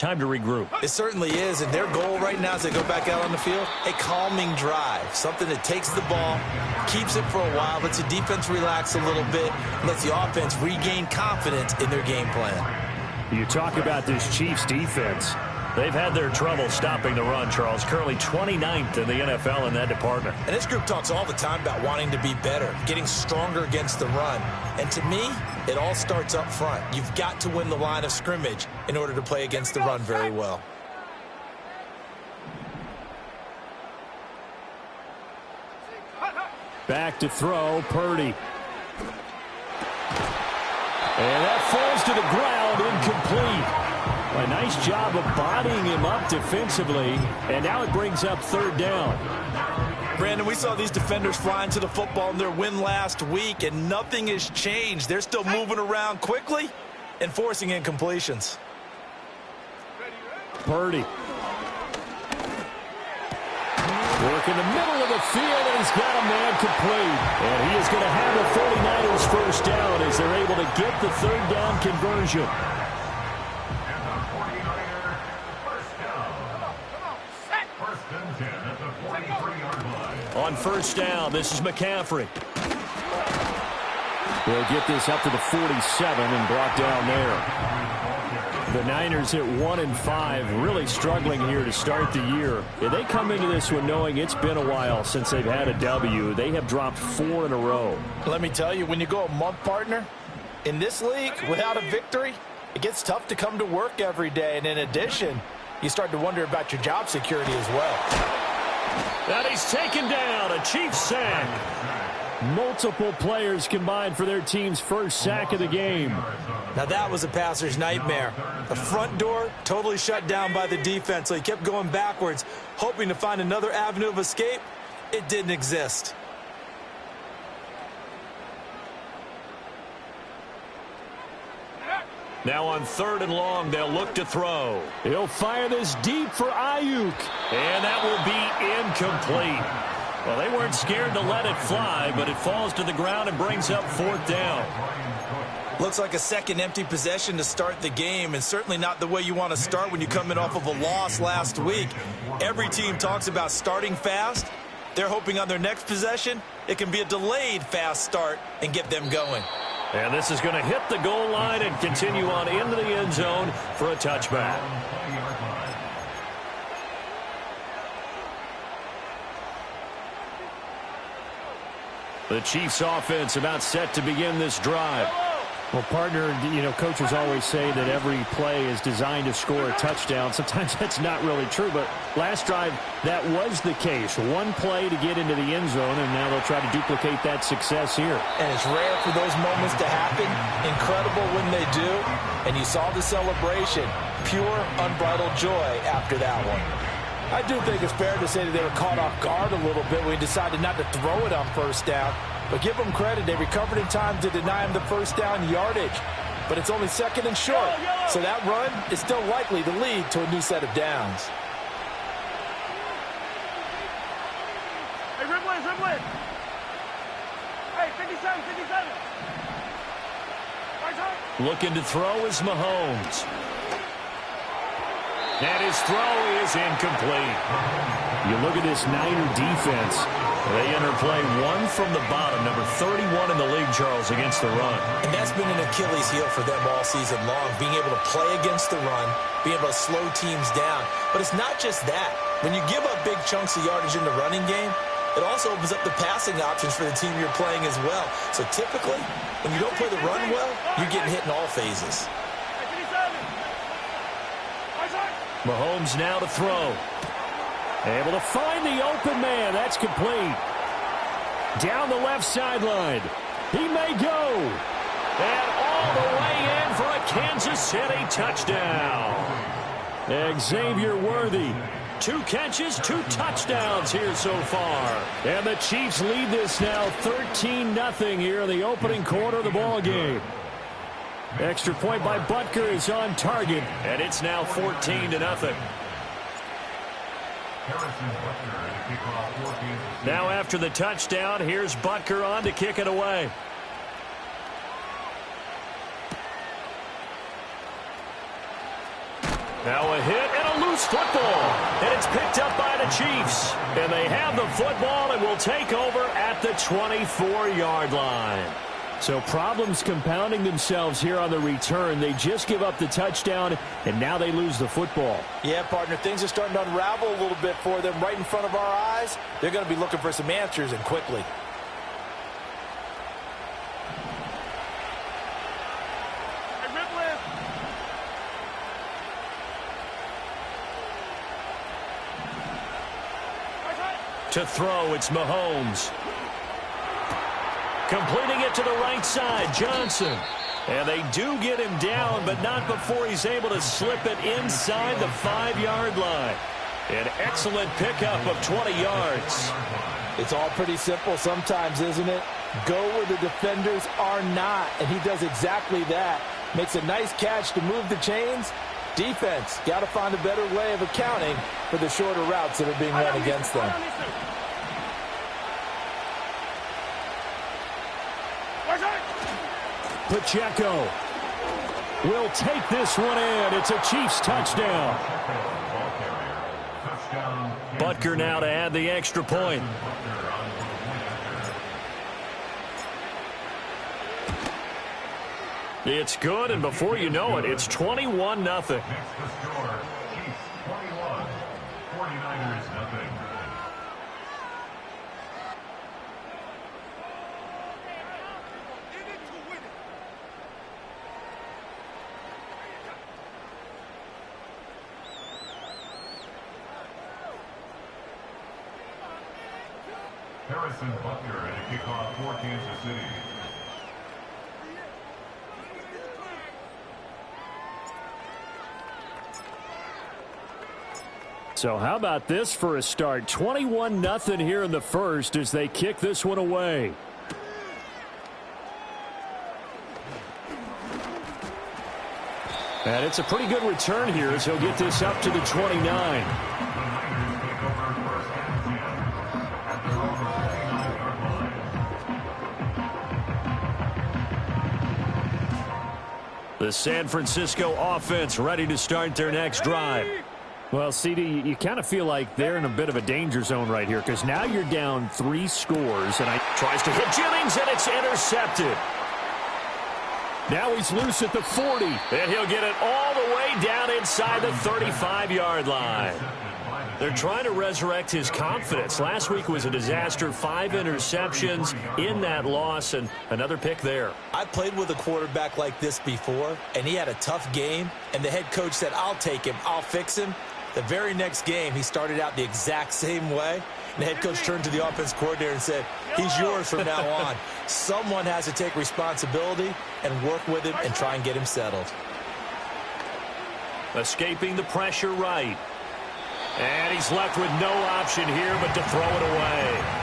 Time to regroup. It certainly is, and their goal right now as they go back out on the field, a calming drive, something that takes the ball, keeps it for a while, lets the defense relax a little bit, lets the offense regain confidence in their game plan. You talk about this Chiefs defense. They've had their trouble stopping the run, Charles. Currently 29th in the NFL in that department. And this group talks all the time about wanting to be better, getting stronger against the run. And to me, it all starts up front. You've got to win the line of scrimmage in order to play against the run very well. Back to throw, Purdy. And that falls to the ground, incomplete. A nice job of bodying him up defensively, and now it brings up third down. Brandon, we saw these defenders flying to the football in their win last week, and nothing has changed. They're still moving around quickly and forcing incompletions. Purdy. Work in the middle of the field, and he's got a man complete. And he is going to have the 49ers first down as they're able to get the third down conversion. On first down, this is McCaffrey. They'll get this up to the 47 and brought down there. The Niners at 1-5, really struggling here to start the year. They come into this one knowing it's been a while since they've had a W. They have dropped 4 in a row. Let me tell you, when you go a month, partner, in this league, without a victory, it gets tough to come to work every day. And in addition, you start to wonder about your job security as well. And he's taken down, a Chiefs sack. Multiple players combined for their team's first sack of the game. Now that was a passer's nightmare. The front door totally shut down by the defense, so he kept going backwards, hoping to find another avenue of escape. It didn't exist. Now on third and long, they'll look to throw. He'll fire this deep for Ayuk. And that will be incomplete. Well, they weren't scared to let it fly, but it falls to the ground and brings up fourth down. Looks like a second empty possession to start the game, and certainly not the way you want to start when you come in off of a loss last week. Every team talks about starting fast. They're hoping on their next possession, it can be a delayed fast start and get them going. And this is going to hit the goal line and continue on into the end zone for a touchback. The Chiefs offense about set to begin this drive. Well, partner, you know, coaches always say that every play is designed to score a touchdown. Sometimes that's not really true, but last drive, that was the case. One play to get into the end zone, and now they'll try to duplicate that success here. And it's rare for those moments to happen. Incredible when they do. And you saw the celebration. Pure, unbridled joy after that one. I do think it's fair to say that they were caught off guard a little bit when we decided not to throw it on first down. But give them credit. They recovered in time to deny him the first down yardage. But it's only second and short. So that run is still likely to lead to a new set of downs. Hey, Ripley. Hey, 57. Looking to throw is Mahomes. And his throw is incomplete. You look at this Niner defense. They enter play one from the bottom, number 31 in the league, Charles, against the run. And that's been an Achilles heel for them all season long, being able to play against the run, being able to slow teams down. But it's not just that. When you give up big chunks of yardage in the running game, it also opens up the passing options for the team you're playing as well. So typically, when you don't play the run well, you're getting hit in all phases. Mahomes now to throw. Able to find the open man. That's complete. Down the left sideline. He may go. And all the way in for a Kansas City touchdown. Xavier Worthy. 2 catches, 2 touchdowns here so far. And the Chiefs lead this now 13-0 here in the opening quarter of the ball game. Extra point by Butker is on target, and it's now 14-0. Now after the touchdown, here's Butker on to kick it away. Now a hit and a loose football. And it's picked up by the Chiefs. And they have the football and will take over at the 24-yard line. So problems compounding themselves here on the return. They just give up the touchdown, and now they lose the football. Yeah, partner, things are starting to unravel a little bit for them right in front of our eyes. They're going to be looking for some answers, and quickly. To throw, it's Mahomes. Completing it to the right side, Johnson. And they do get him down, but not before he's able to slip it inside the 5-yard line. An excellent pickup of 20 yards. It's all pretty simple sometimes, isn't it? Go where the defenders are not, and he does exactly that. Makes a nice catch to move the chains. Defense, got to find a better way of accounting for the shorter routes that are being run against them. Pacheco will take this one in. It's a Chiefs touchdown. Butker now to add the extra point. It's good, and before you know it, it's 21-0. Next to score, Chiefs 21, 49ers nothing. Harrison Butker and a kickoff for Kansas City. So how about this for a start? 21-0 here in the first as they kick this one away. And it's a pretty good return here as he'll get this up to the 29. The San Francisco offense ready to start their next drive. Well, CD, you kind of feel like they're in a bit of a danger zone right here because now you're down 3 scores. And Tries to hit Jennings, and it's intercepted. Now he's loose at the 40. And he'll get it all the way down inside the 35-yard line. They're trying to resurrect his confidence. Last week was a disaster. 5 interceptions in that loss, and another pick there. I played with a quarterback like this before, and he had a tough game, and the head coach said, I'll take him, I'll fix him. The very next game, he started out the exact same way. And the head coach turned to the offense coordinator and said, he's yours from now on. Someone has to take responsibility and work with him and try and get him settled. Escaping the pressure right. And he's left with no option here but to throw it away.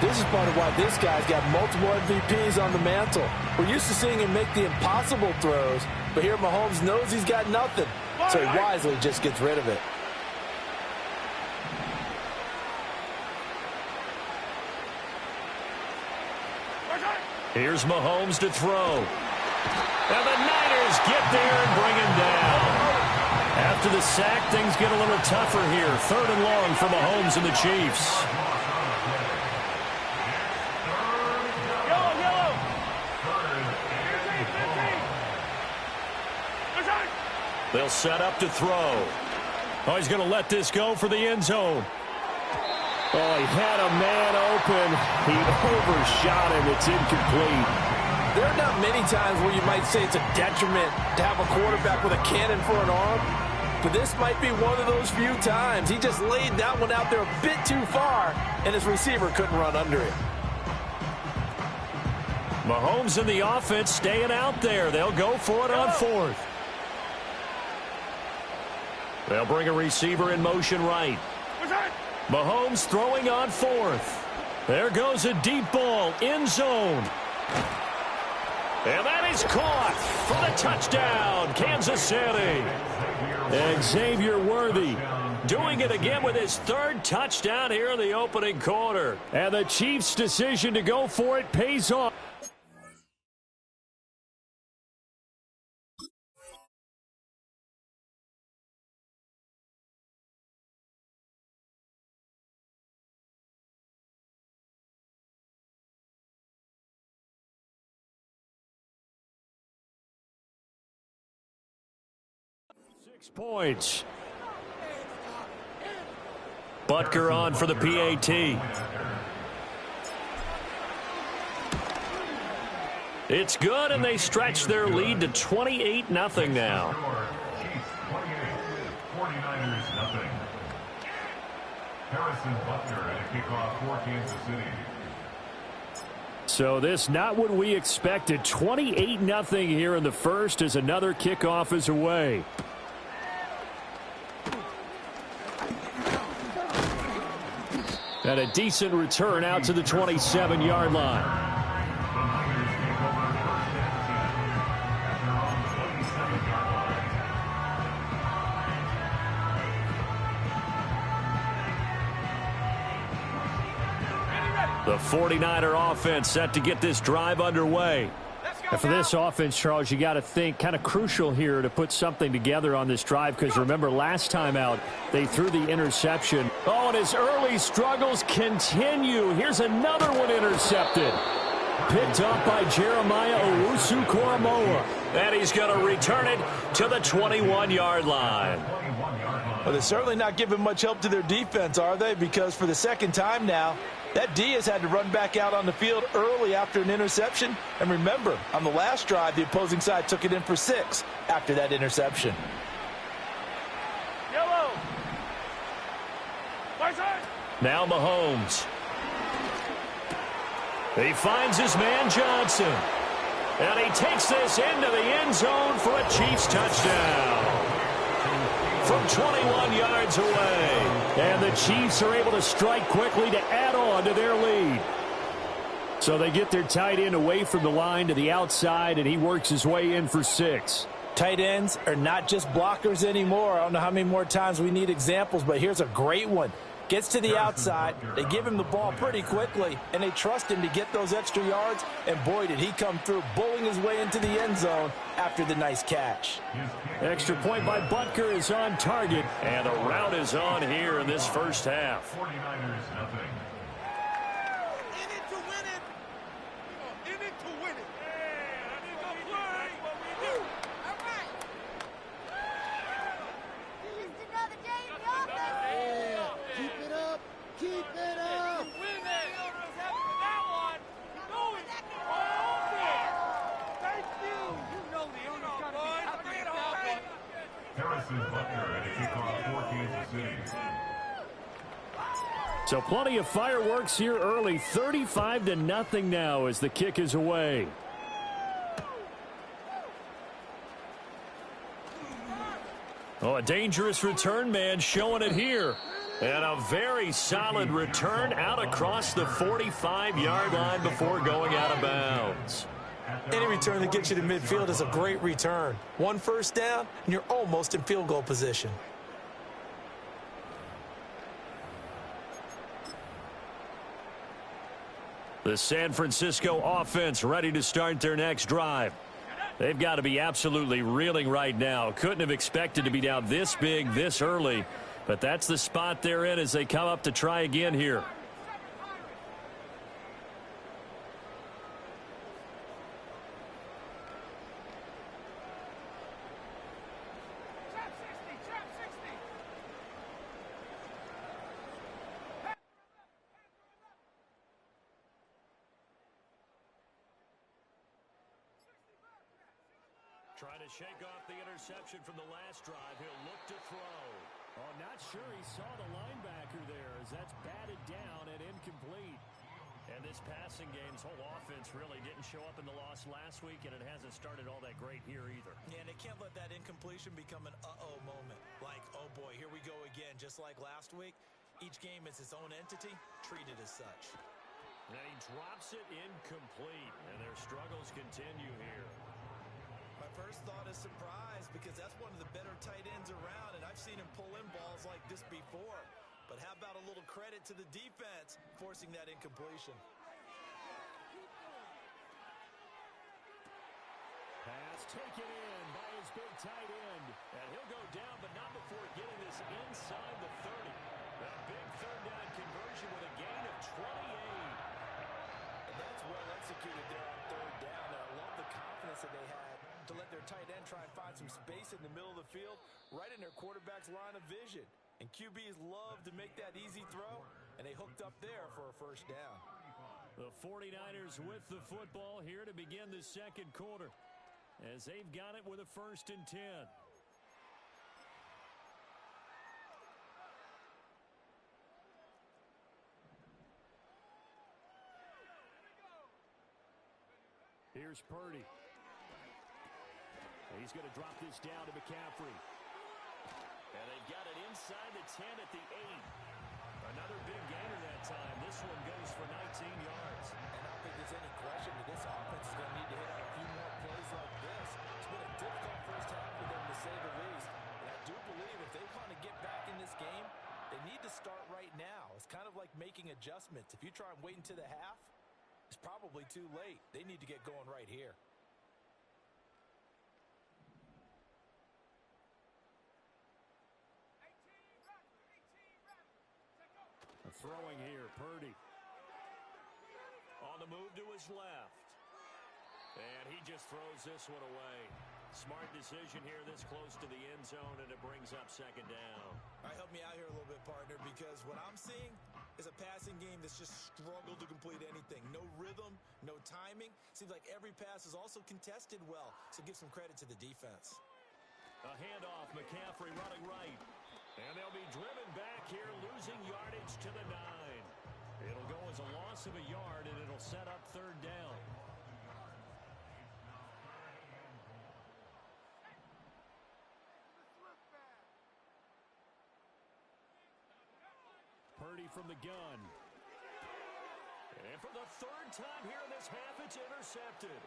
This is part of why this guy's got multiple MVPs on the mantle. We're used to seeing him make the impossible throws, but here Mahomes knows he's got nothing, so he wisely just gets rid of it. Here's Mahomes to throw. And the Niners get there and bring him down. After the sack, things get a little tougher here. 3rd and long for Mahomes and the Chiefs. They'll set up to throw. Oh, he's going to let this go for the end zone. Oh, he had a man open. He overshot him. It's incomplete. There are not many times where you might say it's a detriment to have a quarterback with a cannon for an arm, but this might be one of those few times. He just laid that one out there a bit too far, and his receiver couldn't run under it. Mahomes and the offense staying out there. They'll go for it on 4th. They'll bring a receiver in motion right. Mahomes throwing on 4th. There goes a deep ball, end zone. And that is caught for the touchdown, Kansas City. And Xavier Worthy doing it again with his 3rd touchdown here in the opening quarter. And the Chiefs' decision to go for it pays off. Points. Butker on for the PAT. It's good, and they stretch their lead to 28-0 now. 49ers nothing. Harrison Butker at a kickoff for Kansas City. So this not what we expected. 28-0 here in the first as another kickoff is away. And a decent return out to the 27-yard line. The 49er offense set to get this drive underway. And for this offense, Charles, you got to think kind of crucial here to put something together on this drive, because remember last time out they threw the interception. Oh, and his early struggles continue. Here's another one intercepted. Picked up by Jeremiah Owusu-Koramoah. And he's going to return it to the 21-yard line. Well, they're certainly not giving much help to their defense, are they? Because for the second time now, that D has had to run back out on the field early after an interception. And remember, on the last drive, the opposing side took it in for 6 after that interception. Yellow. Right side. Now Mahomes. He finds his man Johnson. And he takes this into the end zone for a Chiefs touchdown. From 21 yards away. And the Chiefs are able to strike quickly to add on to their lead. So they get their tight end away from the line to the outside, and he works his way in for 6. Tight ends are not just blockers anymore. I don't know how many more times we need examples, but here's a great one. Gets to the outside, they give him the ball pretty quickly, and they trust him to get those extra yards, and boy, did he come through, bullying his way into the end zone after the nice catch. Extra point by Butker is on target, and the route is on here in this first half. 49ers nothing. In it to win it. In it to win it. Yeah, I need to play. That's what we do. All right. Just another day in the office. Keep it up. Keep it up. You win it. You know what's happening with that one. You know it. Thank you. You know the owner's got to be happy with that one. Harrison Butker at a kickoff for Kansas City. So plenty of fireworks here early. 35-0 now as the kick is away. Oh, a dangerous return man showing it here. And a very solid return out across the 45-yard line before going out of bounds. Any return that gets you to midfield is a great return. 1 first down, and you're almost in field goal position. The San Francisco offense ready to start their next drive. They've got to be absolutely reeling right now. Couldn't have expected to be down this big this early, but that's the spot they're in as they come up to try again here. Trying to shake off the interception from the last drive. He'll look to throw. Oh, not sure he saw the linebacker there as that's batted down and incomplete. And this passing game's whole offense really didn't show up in the loss last week, and it hasn't started all that great here either. Yeah, and they can't let that incompletion become an uh-oh moment. Like, oh boy, here we go again. Just like last week, each game is its own entity, treated as such. And he drops it incomplete, and their struggles continue here. My first thought is surprise, because that's one of the better tight ends around, and I've seen him pull in balls like this before. But how about a little credit to the defense forcing that incompletion? Pass taken in by his big tight end. And he'll go down, but not before getting this inside the 30. A big third down conversion with a gain of 28. And that's well executed there on third down. And I love the confidence that they had to to let their tight end try and find some space in the middle of the field, right in their quarterback's line of vision. And QBs love to make that easy throw, and they hooked up there for a first down. The 49ers with the football here to begin the second quarter, as they've got it with a 1st and 10. Here's Purdy. He's going to drop this down to McCaffrey. And they've got it inside the 10 at the 8. Another big gainer that time. This one goes for 19 yards. And I don't think there's any question that this offense is going to need to hit out a few more plays like this. It's been a difficult first half for them, to say the least. And I do believe if they want to get back in this game, they need to start right now. It's kind of like making adjustments. If you try and wait until the half, it's probably too late. They need to get going right here. Throwing here, Purdy. On the move to his left. And he just throws this one away. Smart decision here this close to the end zone, and it brings up 2nd down. All right, help me out here a little bit, partner, because what I'm seeing is a passing game that's just struggled to complete anything. No rhythm, no timing. Seems like every pass is also contested well, so give some credit to the defense. A handoff, McCaffrey running right. And they'll be driven back here, losing yardage to the 9. It'll go as a loss of a yard, and it'll set up 3rd down. Purdy from the gun. And for the 3rd time here in this half, it's intercepted.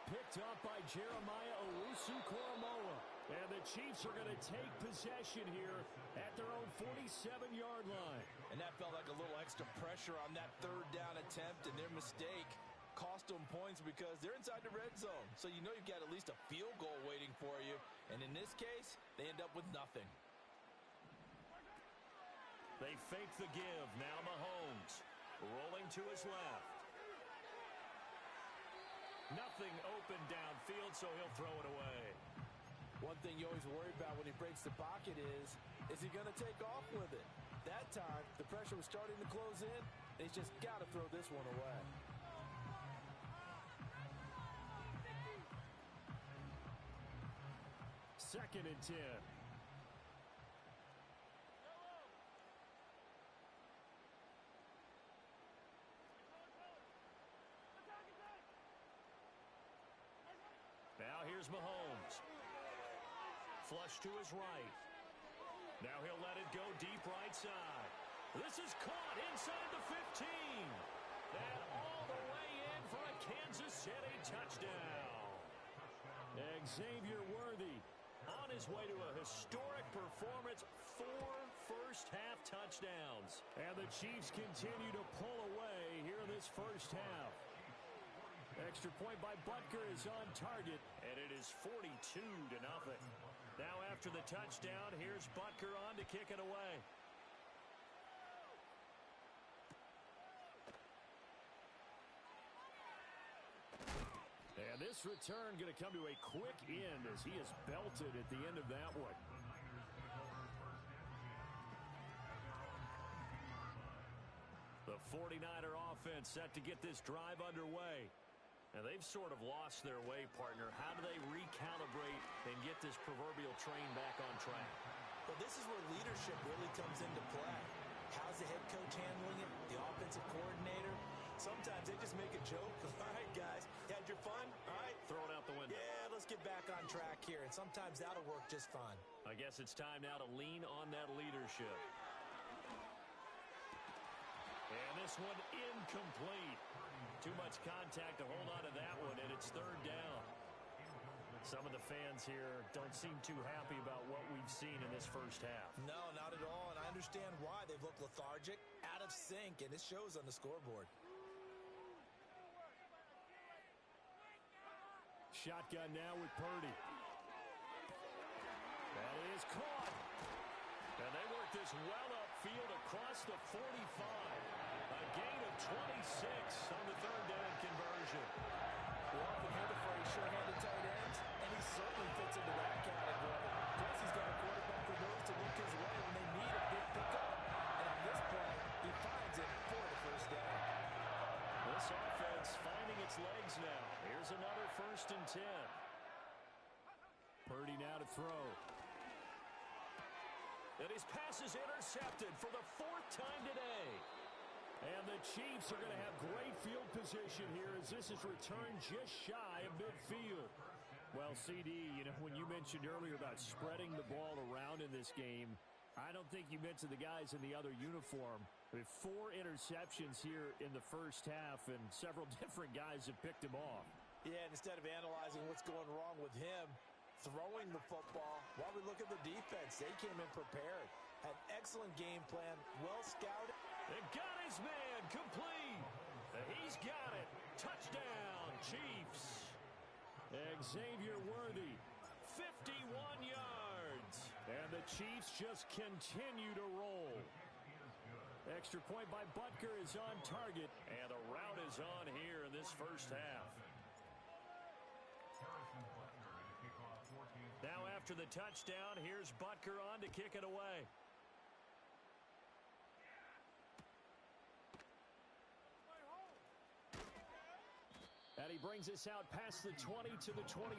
Picked up by Jeremiah Owusu-Koramoah. And the Chiefs are going to take possession here at their own 47-yard line. And that felt like a little extra pressure on that 3rd down attempt, and their mistake cost them points because they're inside the red zone. So you know you've got at least a field goal waiting for you. And in this case, they end up with nothing. They fake the give. Now Mahomes rolling to his left. Nothing open downfield, so he'll throw it away. One thing you always worry about when he breaks the pocket is he going to take off with it? That time, the pressure was starting to close in, and he's just got to throw this one away. Second and 10. Now here's Mahomes. Flush to his right. Now he'll let it go deep right side. This is caught inside the 15. And all the way in for a Kansas City touchdown. Xavier Worthy on his way to a historic performance. 4 first-half touchdowns. And the Chiefs continue to pull away here in this first half. Extra point by Butker is on target, and it is 42-0. Now after the touchdown, here's Butker on to kick it away. And this return going to come to a quick end as he is belted at the end of that one. The 49er offense set to get this drive underway. And they've sort of lost their way, partner. How do they recalibrate and get this proverbial train back on track? Well, this is where leadership really comes into play. How's the head coach handling it? The offensive coordinator? Sometimes they just make a joke. All right, guys, had your fun? All right. Throw it out the window. Yeah, let's get back on track here. And sometimes that'll work just fine. I guess it's time now to lean on that leadership. And this one incomplete. Too much contact to hold on to that one, and it's 3rd down. Some of the fans here don't seem too happy about what we've seen in this first half. No, not at all, and I understand why. They've looked lethargic, out of sync, and it shows on the scoreboard. Shotgun now with Purdy. That is caught. And they work this well upfield across the 45. A gain of 26 on the 3rd down conversion. We often hear the phrase sure-handed tight ends, and he certainly fits into that category. Plus, he's got a quarterback who knows to look his way when they need a big pickup. And on this play, he finds it for the first down. This offense finding its legs now. Here's another 1st and 10. Purdy now to throw. And his pass is intercepted for the 4th time today. And the Chiefs are going to have great field position here as this is returned just shy of midfield. Well, CD, when you mentioned earlier about spreading the ball around in this game, I don't think you mentioned the guys in the other uniform. With 4 interceptions here in the first half, and several different guys have picked him off. Yeah, and instead of analyzing what's going wrong with him, throwing the football, while we look at the defense, they came in prepared. Had an excellent game plan, well scouted. They got his man complete. He's got it. Touchdown, Chiefs. Xavier Worthy, 51 yards. And the Chiefs just continue to roll. Extra point by Butker is on target. And the route is on here in this first half. Now after the touchdown, here's Butker on to kick it away. And he brings us out past the 20 to the 24.